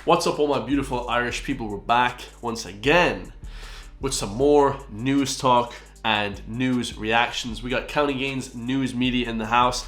What's up, all my beautiful Irish people? We're back once again with some more news talk and news reactions. We got County Gains news media in the house.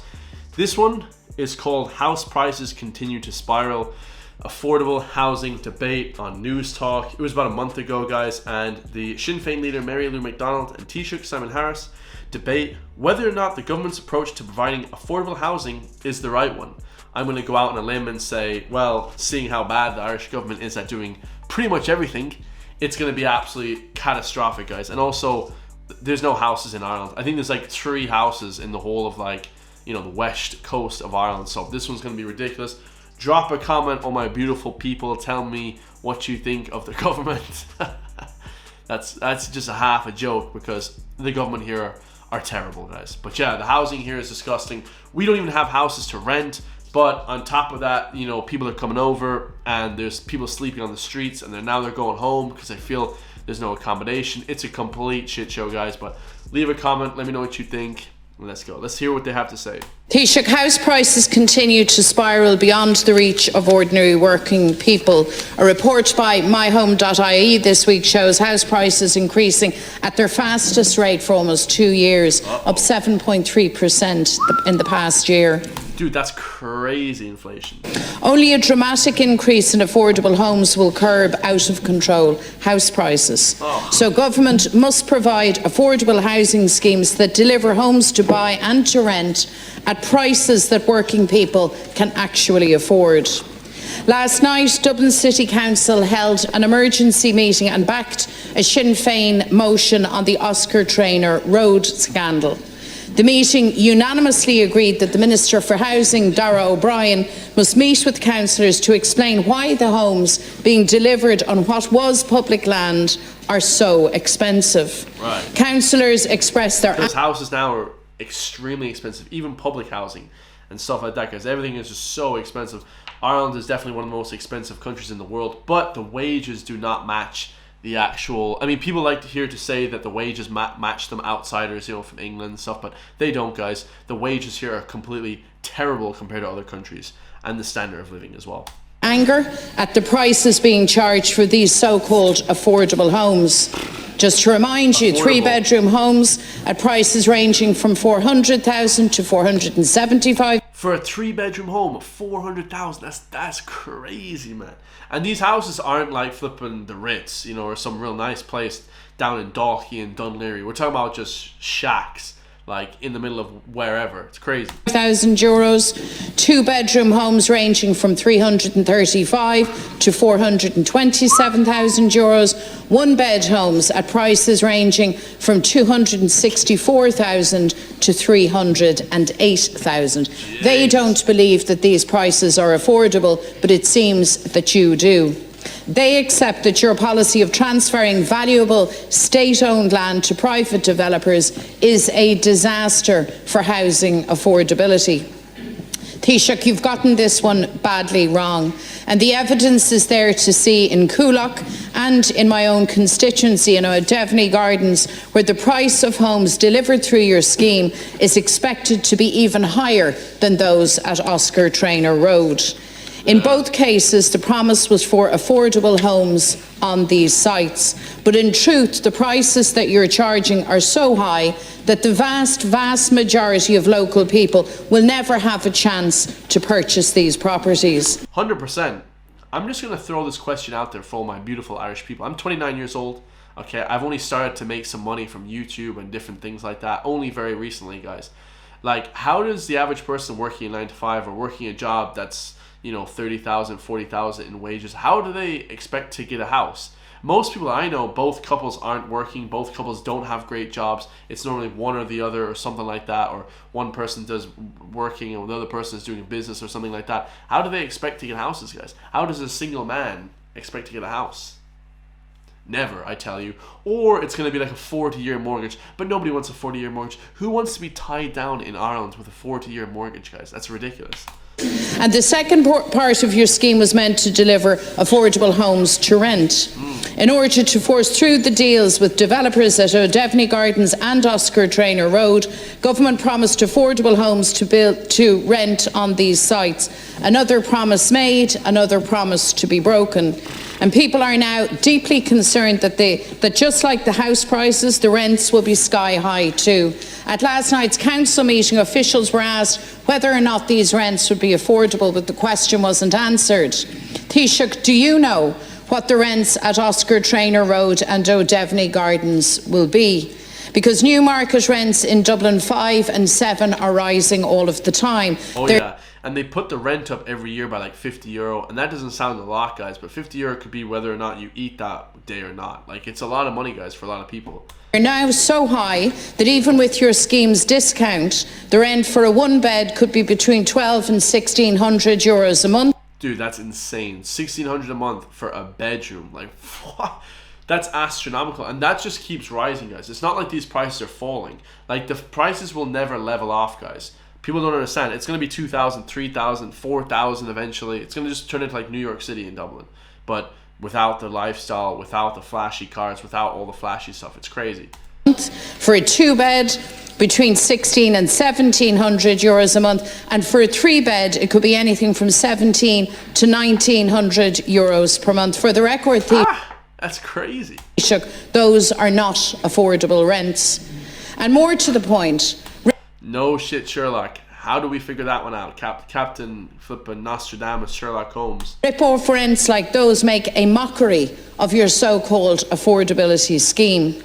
This one is called House Prices Continue to Spiral. Affordable housing debate on News Talk. It was about a month ago, guys, and the Sinn Féin leader Mary Lou McDonald and Taoiseach Simon Harris debate whether or not the government's approach to providing affordable housing is the right one. I'm going to go out on a limb and say, well, seeing how bad the Irish government is at doing pretty much everything, it's going to be absolutely catastrophic, guys. And also, there's no houses in Ireland. I think there's like 3 houses in the whole of the west coast of Ireland. So this one's going to be ridiculous. Drop a comment on my beautiful people. Tell me what you think of the government. That's just a half a joke because the government here are terrible, guys. But yeah, the housing here is disgusting. We don't even have houses to rent. But on top of that, people are coming over and there's people sleeping on the streets and they're going home because they feel there's no accommodation. It's a complete shit show, guys. But leave a comment. Let me know what you think. Let's go. Let's hear what they have to say. Taoiseach, house prices continue to spiral beyond the reach of ordinary working people. A report by myhome.ie this week shows house prices increasing at their fastest rate for almost 2 years, up 7.3% in the past year. Dude, that's crazy inflation. Only a dramatic increase in affordable homes will curb out of control house prices. So government must provide affordable housing schemes that deliver homes to buy and to rent at prices that working people can actually afford. Last night, Dublin City Council held an emergency meeting and backed a Sinn Féin motion on the Oscar Traynor road scandal. The meeting unanimously agreed that the Minister for Housing, Darragh O'Brien, must meet with councillors to explain why the homes being delivered on what was public land are so expensive. Right. Councillors expressed their... Those houses now are extremely expensive, even public housing and stuff like that, guys. Everything is just so expensive. Ireland is definitely one of the most expensive countries in the world, but the wages do not match the actual... I mean, people like to hear to say that the wages match them outsiders, from England and stuff, but they don't, guys. The wages here are completely terrible compared to other countries, and the standard of living as well. Anger at the prices being charged for these so-called affordable homes. Just to remind you, 3-bedroom homes at prices ranging from 400,000 to 475. For a 3-bedroom home, 400,000. That's crazy, man. And these houses aren't like flipping the Ritz, or some real nice place down in Dalkey and Dunleary. We're talking about just shacks, like in the middle of wherever. It's crazy. €1,000. 2-bedroom homes ranging from 335 to 427,000 euros. 1-bed homes at prices ranging from 264,000 to 308,000. They don't believe that these prices are affordable, but it seems that you do. They accept that your policy of transferring valuable state-owned land to private developers is a disaster for housing affordability. Taoiseach, you've gotten this one badly wrong, and the evidence is there to see in Coolock and in my own constituency in O'Devney Gardens, where the price of homes delivered through your scheme is expected to be even higher than those at Oscar Traynor Road. In both cases, the promise was for affordable homes on these sites. But in truth, the prices that you're charging are so high that the vast majority of local people will never have a chance to purchase these properties. 100%. I'm just going to throw this question out there for all my beautiful Irish people. I'm 29 years old. Okay, I've only started to make some money from YouTube and different things like that only very recently, guys. Like, how does the average person working a 9 to 5 or working a job that's 30,000, 40,000 in wages, how do they expect to get a house? Most people I know, both couples aren't working, both couples don't have great jobs. It's normally one or the other or something like that, or one person does working and the other person is doing business or something like that. How do they expect to get houses, guys? How does a single man expect to get a house? Never, I tell you. Or it's going to be like a 40-year mortgage, but nobody wants a 40-year mortgage. Who wants to be tied down in Ireland with a 40-year mortgage, guys? That's ridiculous. And the second part of your scheme was meant to deliver affordable homes to rent. In order to force through the deals with developers at O'Devney Gardens and Oscar Traynor Road, government promised affordable homes to rent on these sites. Another promise made, another promise to be broken. And people are now deeply concerned that just like the house prices, the rents will be sky high too. At last night's council meeting, officials were asked whether or not these rents would be affordable, but the question wasn't answered. Taoiseach, do you know what the rents at Oscar Traynor Road and O'Devney Gardens will be? Because new market rents in Dublin 5 and 7 are rising all of the time. Oh yeah, and they put the rent up every year by like €50, and that doesn't sound a lot, guys, but €50 could be whether or not you eat that day or not. Like, it's a lot of money, guys, for a lot of people. They're now so high that even with your scheme's discount, the rent for a one bed could be between €1,200 and €1,600 a month. Dude, that's insane. $1,600 a month for a bedroom. Like, what? That's astronomical. And that just keeps rising, guys. It's not like these prices are falling. Like, the prices will never level off, guys. People don't understand. It's going to be 2,000, 3,000, 4,000 eventually. It's going to just turn into like New York City and Dublin. But without the lifestyle, without the flashy cars, without all the flashy stuff. It's crazy. For a two bed, between €1,600 and €1,700 a month, and for a three bed, it could be anything from €1,700 to €1,900 per month. For the record, that's crazy. Those are not affordable rents. And more to the point, no shit, Sherlock. How do we figure that one out? Captain flippin' Nostradamus, Sherlock Holmes. Rip-off rents like those make a mockery of your so-called affordability scheme.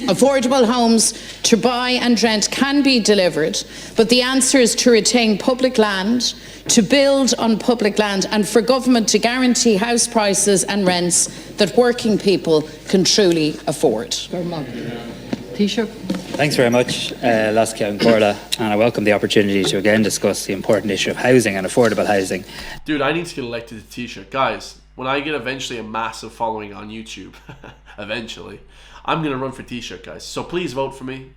Affordable homes to buy and rent can be delivered, but the answer is to retain public land, to build on public land, and for government to guarantee house prices and rents that working people can truly afford. Taoiseach. Thanks very much, Lascia and Corla, and I welcome the opportunity to again discuss the important issue of housing and affordable housing. Dude, I need to get elected to Taoiseach. Guys, when I get eventually a massive following on YouTube, eventually, I'm going to run for Taoiseach, guys. So please vote for me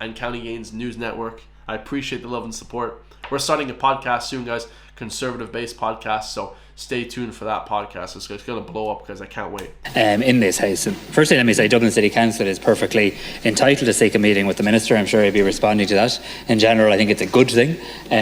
and County Gains News Network. I appreciate the love and support. We're starting a podcast soon, guys. Conservative-based podcast, so stay tuned for that podcast. It's going to blow up, because I can't wait. In this house. And firstly, let me say Dublin City Council is perfectly entitled to seek a meeting with the Minister. I'm sure he'll be responding to that. In general, I think it's a good thing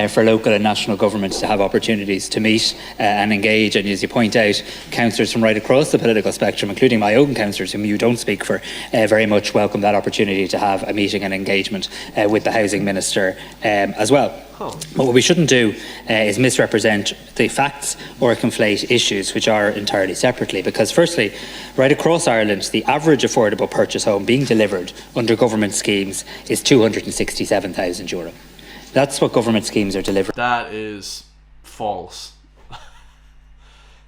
for local and national governments to have opportunities to meet and engage. And as you point out, councillors from right across the political spectrum, including my own councillors, whom you don't speak for, very much welcome that opportunity to have a meeting and engagement with the Housing Minister as well. But what we shouldn't do is misrepresent the facts or conflate issues which are entirely separately, because firstly, right across Ireland, the average affordable purchase home being delivered under government schemes is €267,000. That's what government schemes are delivering. That is false.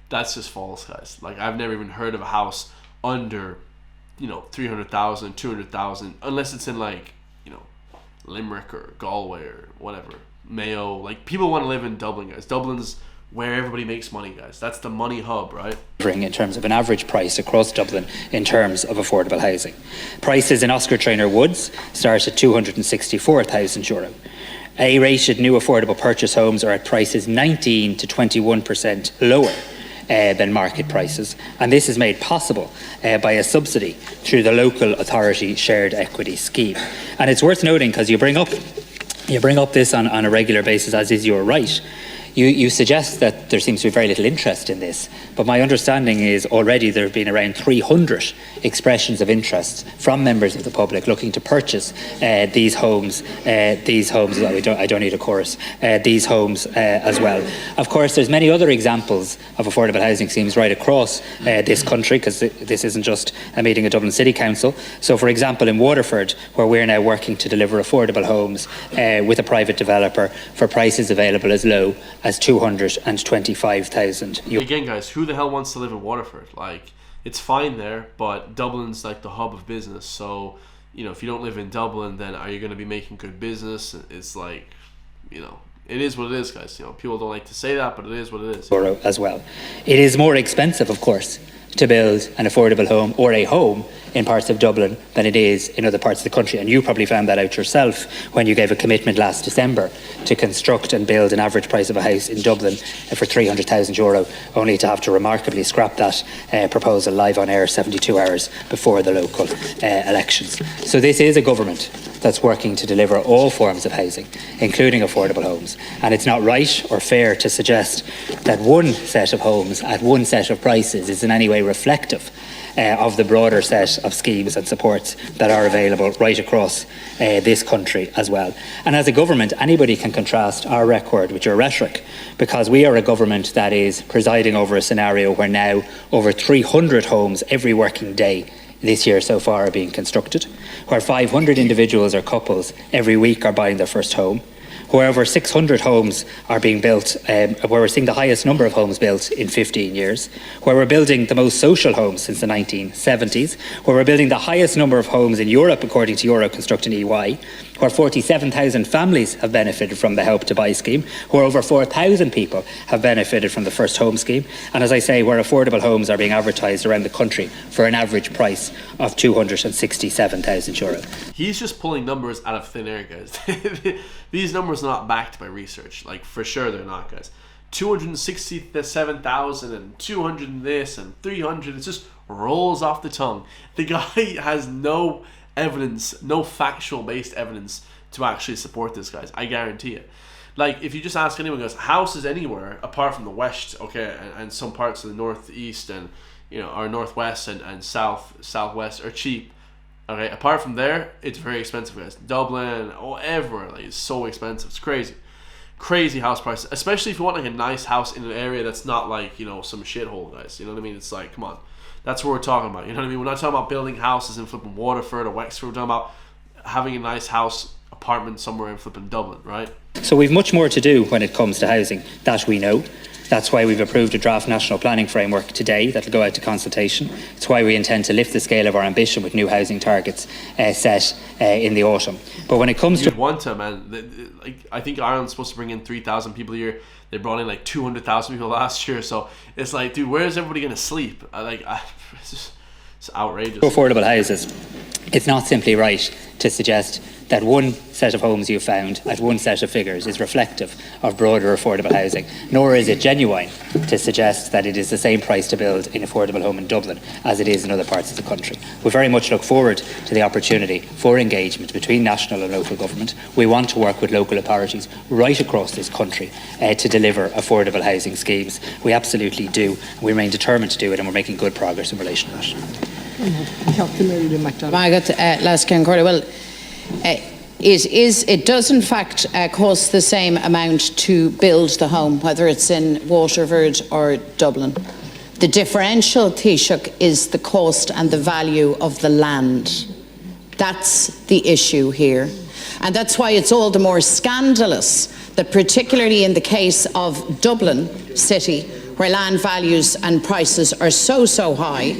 That's just false, guys. Like, I've never even heard of a house under, 300,000, 200,000, unless it's in like, Limerick or Galway or whatever. Mayo. Like, people want to live in Dublin, guys. Dublin's where everybody makes money, guys. That's the money hub, right? In terms of an average price across Dublin in terms of affordable housing. Prices in Oscar Traynor Woods start at €264,000. A-rated new affordable purchase homes are at prices 19 to 21% lower than market prices, and this is made possible by a subsidy through the local authority shared equity scheme. And it's worth noting, because you bring up this on a regular basis, as is your right. You suggest that there seems to be very little interest in this, but my understanding is already there have been around 300 expressions of interest from members of the public looking to purchase these homes. I don't need a chorus. These homes as well. Of course, there's many other examples of affordable housing schemes right across this country, because this isn't just a meeting of Dublin City Council. So, for example, in Waterford, where we're now working to deliver affordable homes with a private developer for prices available as low as €225,000. Again, guys, who the hell wants to live in Waterford? Like, it's fine there, but Dublin's like the hub of business. So, if you don't live in Dublin, then are you going to be making good business? It's like, it is what it is, guys. People don't like to say that, but it is what it is. As well. It is more expensive, of course, to build an affordable home or a home in parts of Dublin than it is in other parts of the country. And you probably found that out yourself when you gave a commitment last December to construct and build an average price of a house in Dublin for €300,000, only to have to remarkably scrap that proposal live on air 72 hours before the local elections. So this is a government that's working to deliver all forms of housing, including affordable homes. And it's not right or fair to suggest that one set of homes at one set of prices is in any way reflective of the broader set of schemes and supports that are available right across this country as well. And as a government, anybody can contrast our record with your rhetoric, because we are a government that is presiding over a scenario where now over 300 homes every working day this year so far are being constructed, where 500 individuals or couples every week are buying their first home, where over 600 homes are being built, where we're seeing the highest number of homes built in 15 years, where we're building the most social homes since the 1970s, where we're building the highest number of homes in Europe according to Euroconstruct and EY, where 47,000 families have benefited from the Help to Buy scheme, where over 4,000 people have benefited from the First Home scheme, and as I say, where affordable homes are being advertised around the country for an average price of €267,000. He's just pulling numbers out of thin air, guys. These numbers are not backed by research. Like, for sure they're not, guys. 267,000 and 200 and this and 300. It just rolls off the tongue. The guy has no evidence, no factual based evidence to actually support this, guys. I guarantee it. Like, if you just ask anyone, goes, houses anywhere apart from the west, okay, and some parts of the northeast and, you know, or northwest and southwest are cheap. Okay, apart from there, it's very expensive, guys. Dublin, everywhere, like, it's so expensive. It's crazy house prices, especially if you want like a nice house in an area that's not like, you know, some shithole, guys. You know what I mean? It's like, come on, that's what we're talking about. You know what I mean? We're not talking about building houses in flipping Waterford or Wexford. We're talking about having a nice house apartment somewhere in flipping Dublin, right? So we've much more to do when it comes to housing, that we know. That's why we've approved a draft national planning framework today that will go out to consultation. It's why we intend to lift the scale of our ambition with new housing targets set in the autumn. But when it comes to... want to, man. Like, I think Ireland's supposed to bring in 3,000 people a year. They brought in like 200,000 people last year. So it's like, dude, where is everybody going to sleep? It's outrageous. Affordable houses, it's not simply right to suggest that one set of homes you've found at one set of figures is reflective of broader affordable housing, nor is it genuine to suggest that it is the same price to build an affordable home in Dublin as it is in other parts of the country. We very much look forward to the opportunity for engagement between national and local government. We want to work with local authorities right across this country to deliver affordable housing schemes. We absolutely do. We remain determined to do it, and we're making good progress in relation to that. It does in fact cost the same amount to build the home, whether it's in Waterford or Dublin. The differential, Taoiseach, is the cost and the value of the land. That's the issue here. And that's why it's all the more scandalous that, particularly in the case of Dublin City, where land values and prices are so high,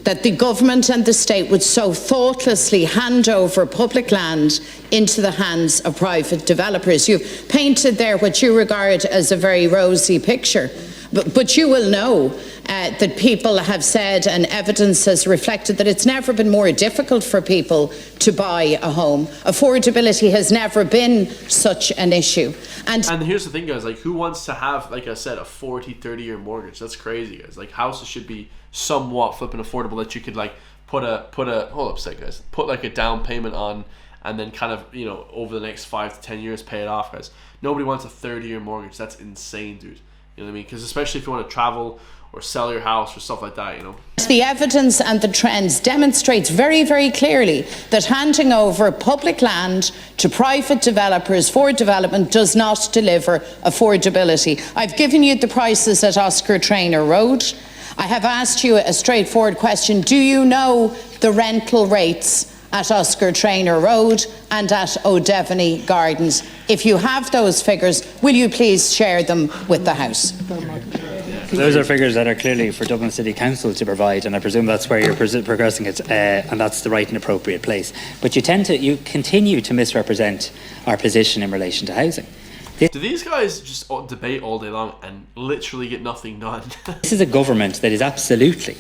that the government and the state would so thoughtlessly hand over public land into the hands of private developers. You've painted there what you regard as a very rosy picture, but you will know that people have said, and evidence has reflected, that it's never been more difficult for people to buy a home. Affordability has never been such an issue. And here's the thing, guys, like, who wants to have, like I said, a 40-30 year mortgage? That's crazy, guys. Like, houses should be somewhat flipping affordable, that you could like put a hold up a sec, guys, put like a down payment on, and then kind of, you know, over the next 5 to 10 years pay it off, guys. Nobody wants a 30-year mortgage. That's insane, dude. You know what I mean? Because especially if you want to travel or sell your house or stuff like that, you know. The evidence and the trends demonstrates very clearly that handing over public land to private developers for development does not deliver affordability. I've given you the prices at Oscar Traynor Road. I have asked you a straightforward question. Do you know the rental rates at Oscar Traynor Road and at O'Devany Gardens? If you have those figures, will you please share them with the House? Those are figures that are clearly for Dublin City Council to provide, and I presume that's where you're progressing it, and that's the right and appropriate place. But you continue to misrepresent our position in relation to housing. Do these guys just debate all day long and literally get nothing done? This is a government that is absolutely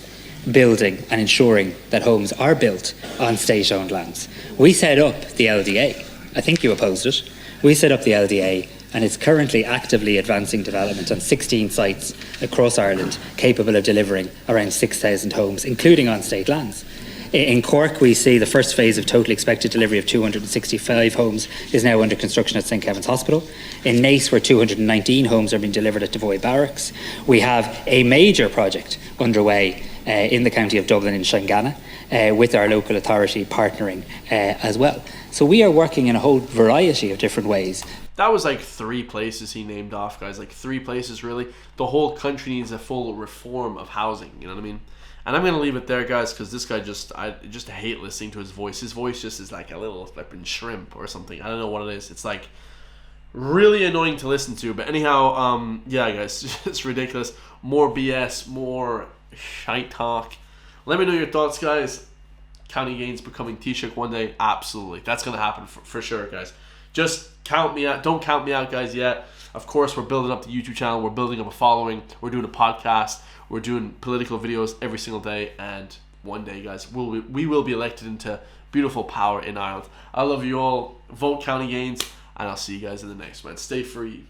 building and ensuring that homes are built on state-owned lands. We set up the LDA. I think you opposed it. We set up the LDA, and it's currently actively advancing development on 16 sites across Ireland, capable of delivering around 6,000 homes, including on state lands. In Cork, we see the first phase of total expected delivery of 265 homes is now under construction at St Kevin's Hospital. In Naas, where 219 homes are being delivered at Devoy Barracks. We have a major project underway in the county of Dublin in Shangana, with our local authority partnering as well. So we are working in a whole variety of different ways. That was like 3 places he named off, guys. Like 3 places, really. The whole country needs a full reform of housing, you know what I mean? And I'm going to leave it there, guys, because this guy I just hate listening to his voice. His voice just is like a little flipping shrimp or something. I don't know what it is. It's like really annoying to listen to. But anyhow, yeah, guys, it's ridiculous. More BS, more shite talk. Let me know your thoughts, guys. County Gains becoming Taoiseach one day? Absolutely. That's going to happen for sure, guys. Just count me out. Don't count me out, guys, yet. Of course, we're building up the YouTube channel. We're building up a following. We're doing a podcast. We're doing political videos every single day. And one day, guys, we will be elected into beautiful power in Ireland. I love you all. Vote County Gains. And I'll see you guys in the next one. Stay free.